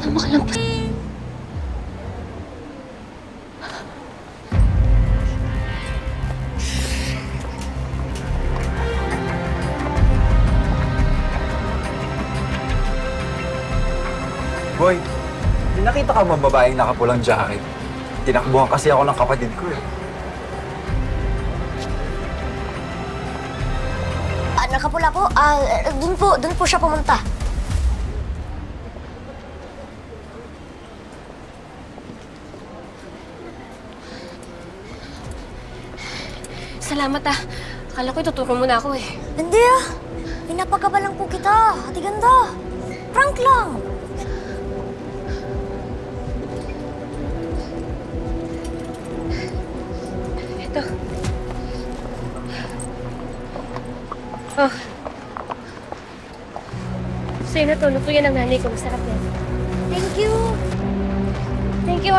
Sana makalampas. Boy, may nakita ka bang babaeng nakapulang jacket? Tinakbuhan kasi ako ng kapatid ko eh. Nakapula po. Dun po siya pumunta. Salamat Akala ko ituturo mo na ako eh. Hindi Pinapagaba lang po kita. Ate ganda. Prank lang. Ito. Oh. Sa'yo na to. Luto yan ang nanay ko. Masarap yan. Thank you. Thank you